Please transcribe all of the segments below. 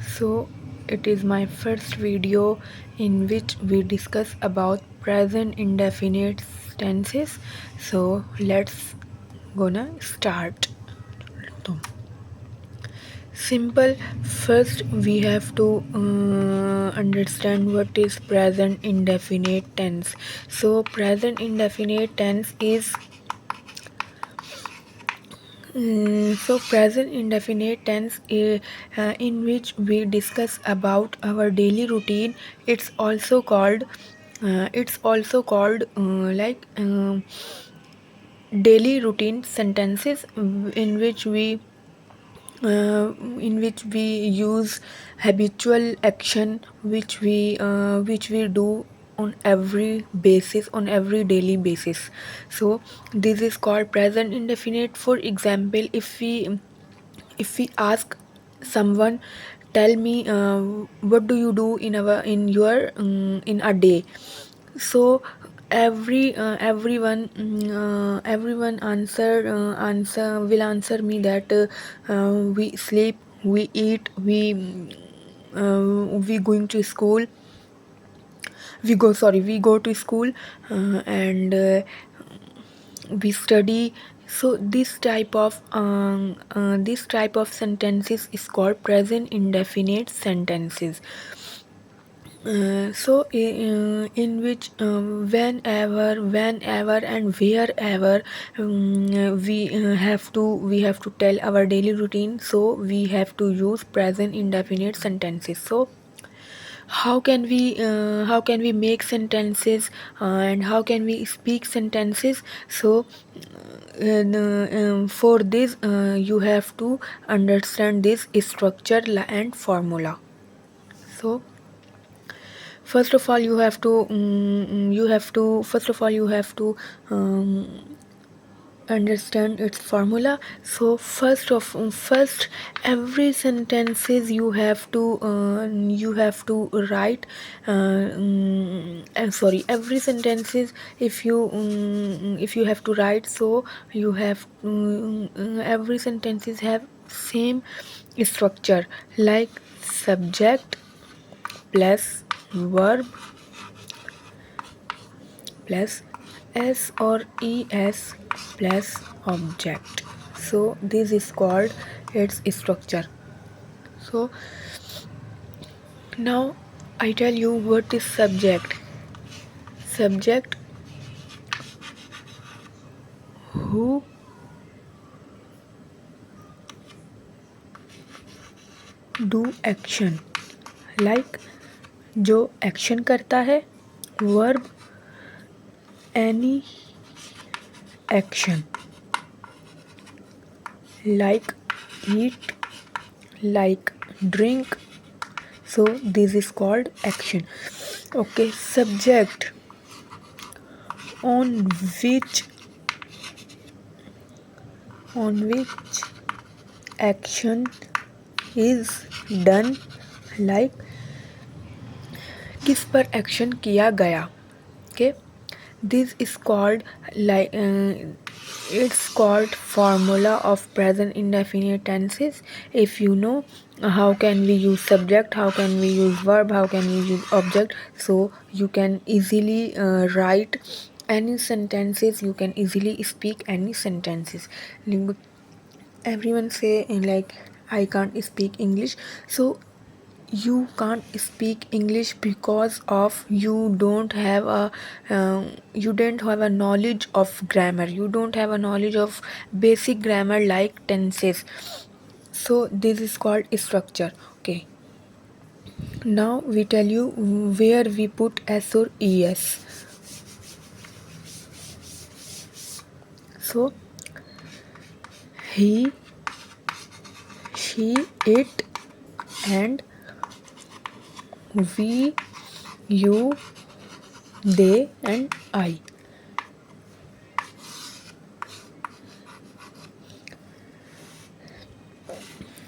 So it is my first video in which we discuss about present indefinite tenses. So let's gonna start. तो simple. First we have to understand what is present indefinite tense. So present indefinite tense is present indefinite tense in which we discuss about our daily routine. It's also called daily routine sentences in which we use habitual action which we do on every daily basis. So this is called present indefinite. For example, if we ask someone, tell me what do you do in a day. So everyone answer me that we sleep, we eat, we going to school, we go to school, and we study. So this type of sentences is called present indefinite sentences. In which whenever and wherever we have to tell our daily routine, so we have to use present indefinite sentences. So how can we make sentences, and how can we speak sentences? So for this you have to understand this structure and formula. So first of all you have to understand its formula. So first, every sentences you have to write, every sentences, if you have to write, so you have every sentences have same structure, like subject plus verb plus s or es plus object. So this is called its structure. So now I tell you what is subject. Subject, who do action, like जो action करता है. Verb, any action, like eat, like drink. So this is called action. Okay, subject, on which action is done, like किस पर action किया गया. Okay, this is called it's called formula of present indefinite tenses. If you know how can we use subject, how can we use verb, how can we use object, so you can easily write any sentences, you can easily speak any sentences. Everyone say like, I can't speak English. So you can't speak English because of you don't have a knowledge of grammar, you don't have a knowledge of basic grammar like tenses. So this is called structure. Okay, now we tell you where we put s or es. So he, she, it, and we, you, they, and I.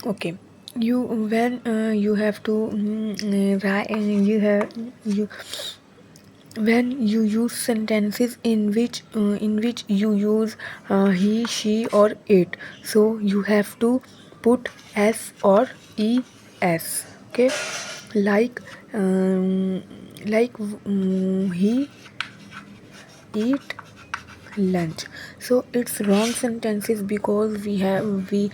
Okay, you when you have to write, you when you use sentences in which you use he, she, or it, so you have to put s or es. Okay, like he eat lunch. So it's wrong sentences because we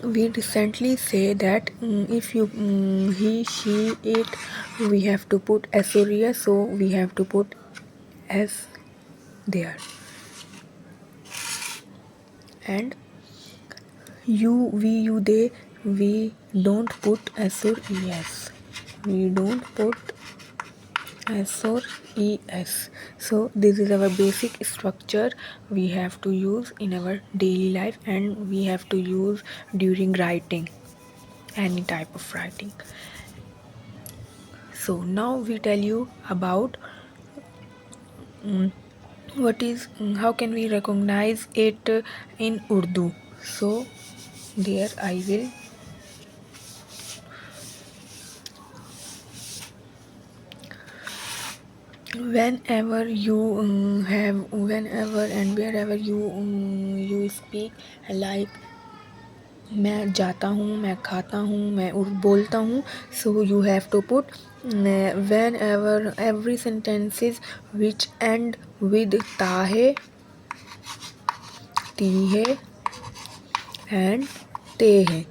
recently say that if you he she it, we have to put s, so we have to put s there. And you, we, you, they, we don't put s or es. We don't put s or es. So this is our basic structure we have to use in our daily life, and we have to use during writing, any type of writing. So now we tell you about what is how can we recognize it in Urdu. So there I will whenever you whenever and wherever you speak, like मैं जाता हूँ, मैं खाता हूँ, मैं बोलता हूँ, so you have to put whenever every sentences which end with ताहे, तीहे and तेहे.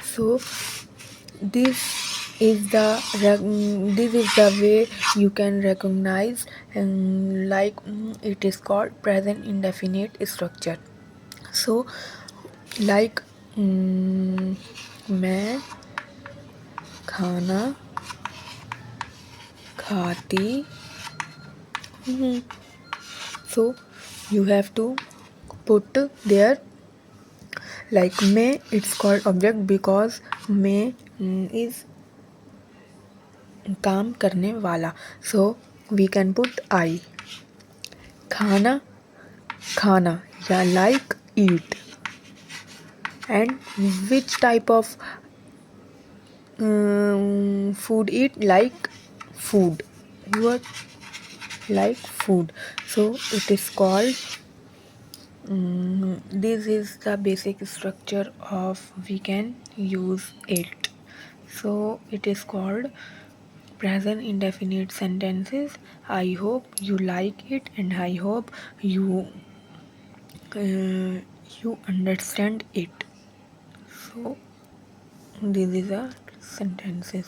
So this this is the way you can recognize, like it is called present indefinite structure. So like मैं खाना खाती हूँ. So you have to put there, like मैं, it's called object because मैं is काम करने वाला. So we can put I. खाना, खाना, या like eat. And which type of food eat, like food. What, like food. So it is called this is the basic structure of we can use it. So it is called present indefinite sentences. I hope you like it, and I hope you you understand it. So this is a sentences.